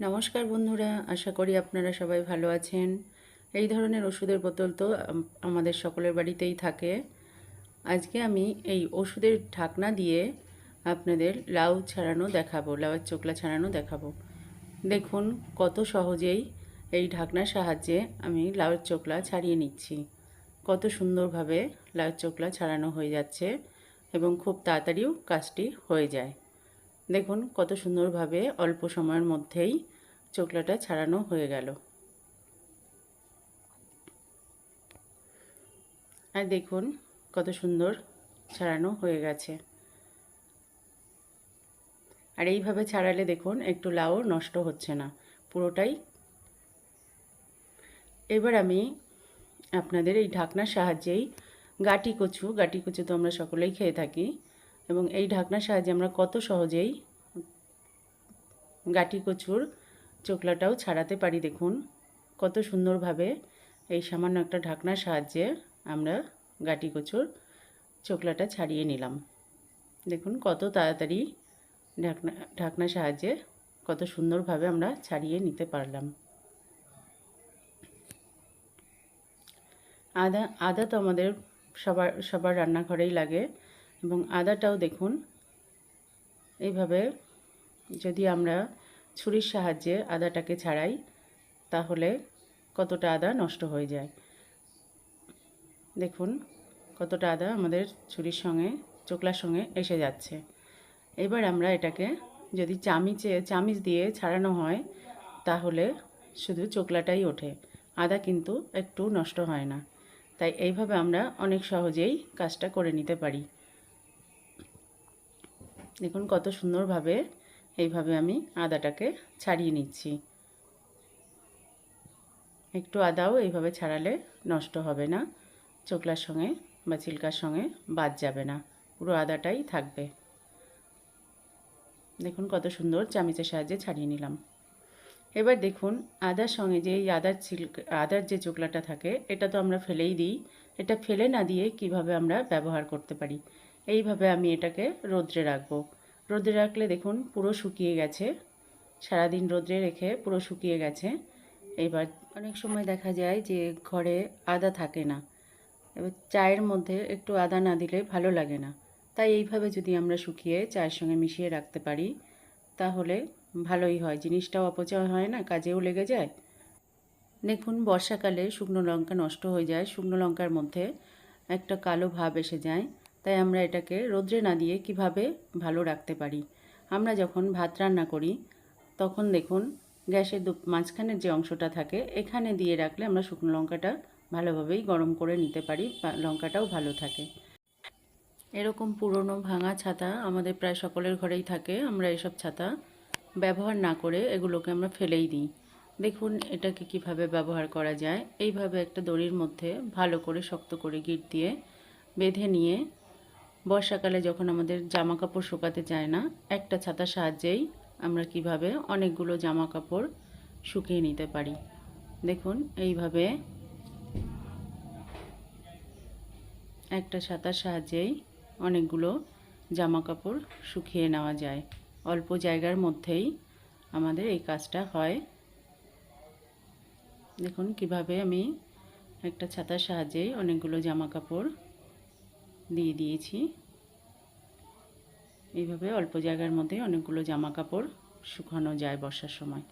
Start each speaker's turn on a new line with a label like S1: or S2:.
S1: নমস্কার বন্ধুরা, আশা করি আপনারা সবাই ভালো আছেন। এই ধরনের ওষুধের বোতল তো আমাদের সকলের বাড়িতেই থাকে। আজকে আমি এই ওষুধের ঢাকনা দিয়ে আপনাদের লাউ ছাড়ানো দেখাবো, লাউয়ের চোকলা ছাড়ানো দেখাবো। দেখুন কত সহজেই এই ঢাকনার সাহায্যে আমি লাউয়ের চোকলা ছাড়িয়ে নিচ্ছি। কত সুন্দরভাবে লাউয়ের চোকলা ছাড়ানো হয়ে যাচ্ছে এবং খুব তাড়াতাড়িও কাজটি হয়ে যায়। দেখুন কত সুন্দরভাবে অল্প সময়ের মধ্যেই চোকলাটা ছাড়ানো হয়ে গেল। আর দেখুন কত সুন্দর ছাড়ানো হয়ে গেছে। আর এইভাবে ছাড়ালে দেখুন একটু লাউ নষ্ট হচ্ছে না, পুরোটাই। এবার আমি আপনাদের এই ঢাকনার সাহায্যেই গাটি কচু তো আমরা সকলেই খেয়ে থাকি, এবং এই ঢাকনার সাহায্যে আমরা কত সহজেই গাটি কচুর চোকলাটাও ছাড়াতে পারি। দেখুন কত সুন্দরভাবে এই সামান্য একটা ঢাকনার সাহায্যে আমরা গাটি কচুর চোকলাটা ছাড়িয়ে নিলাম। দেখুন কত তাড়াতাড়ি ঢাকনার সাহায্যে কত সুন্দরভাবে আমরা ছাড়িয়ে নিতে পারলাম। আদা তো আমাদের সবার রান্নাঘরেই লাগে, এবং আদাটাও দেখুন এইভাবে যদি আমরা ছুরির সাহায্যে আদাটাকে ছাড়াই তাহলে কতটা আদা নষ্ট হয়ে যায়। দেখুন কতটা আদা আমাদের ছুরির সঙ্গে চোকলার সঙ্গে এসে যাচ্ছে। এবার আমরা এটাকে যদি চামিচ দিয়ে ছাড়ানো হয় তাহলে শুধু চোকলাটাই ওঠে, আদা কিন্তু একটু নষ্ট হয় না। তাই এইভাবে আমরা অনেক সহজেই কাজটা করে নিতে পারি। দেখুন কত সুন্দরভাবে এইভাবে আমি আদাটাকে ছাড়িয়ে নিচ্ছি। একটু আদাও এইভাবে ছাড়ালে নষ্ট হবে না, চোকলার সঙ্গে বা ছিলকার সঙ্গে বাদ যাবে না, পুরো আদাটাই থাকবে। দেখুন কত সুন্দর চামিচের সাহায্যে ছাড়িয়ে নিলাম। এবার দেখুন আদার সঙ্গে যে এই আদার যে চোকলাটা থাকে এটা তো আমরা ফেলেই দিই। এটা ফেলে না দিয়ে কিভাবে আমরা ব্যবহার করতে পারি, এইভাবে আমি এটাকে রোদ্রে রাখবো। রোদ্রে রাখলে দেখুন পুরো শুকিয়ে গেছে, সারাদিন রোদ্রে রেখে পুরো শুকিয়ে গেছে। এবার অনেক সময় দেখা যায় যে ঘরে আদা থাকে না, এবার চায়ের মধ্যে একটু আদা না দিলে ভালো লাগে না। তাই এইভাবে যদি আমরা শুকিয়ে চায়ের সঙ্গে মিশিয়ে রাখতে পারি তাহলে ভালোই হয়, জিনিসটাও অপচয় হয় না, কাজেও লেগে যায়। দেখুন বর্ষাকালে শুকনো লঙ্কা নষ্ট হয়ে যায়, শুকনো লঙ্কার মধ্যে একটা কালো ভাব এসে যায়। তাই আমরা এটাকে রোদ্রে না দিয়ে কিভাবে ভালো রাখতে পারি। আমরা যখন ভাত রান্না করি তখন দেখুন গ্যাসের মাঝখানের যে অংশটা থাকে এখানে দিয়ে রাখলে আমরা শুকনো লঙ্কাটা ভালোভাবেই গরম করে নিতে পারি, লঙ্কাটাও ভালো থাকে। এরকম পুরনো ভাঙা ছাতা আমাদের প্রায় সকলের ঘরেই থাকে। আমরা এসব ছাতা ব্যবহার না করে এগুলোকে আমরা ফেলেই দিই। দেখুন এটাকে কিভাবে ব্যবহার করা যায়। এইভাবে একটা দড়ির মধ্যে ভালো করে শক্ত করে গিঁট দিয়ে বেঁধে নিয়ে বর্ষাকালে যখন আমাদের জামা কাপড় শুকাতে চায় না, একটা ছাতার সাহায্যেই আমরা কিভাবে অনেকগুলো জামা কাপড় শুকিয়ে নিতে পারি। দেখুন এইভাবে একটা ছাতার সাহায্যেই অনেকগুলো জামা কাপড় শুকিয়ে নেওয়া যায়। অল্প জায়গার মধ্যেই আমাদের এই কাজটা হয়। দেখুন কিভাবে আমি একটা ছাতার সাহায্যেই অনেকগুলো জামা কাপড় দিয়ে দিয়েছি। এইভাবে অল্প জায়গার মধ্যে অনেকগুলো জামা কাপড় শুকানো যায় বর্ষার সময়।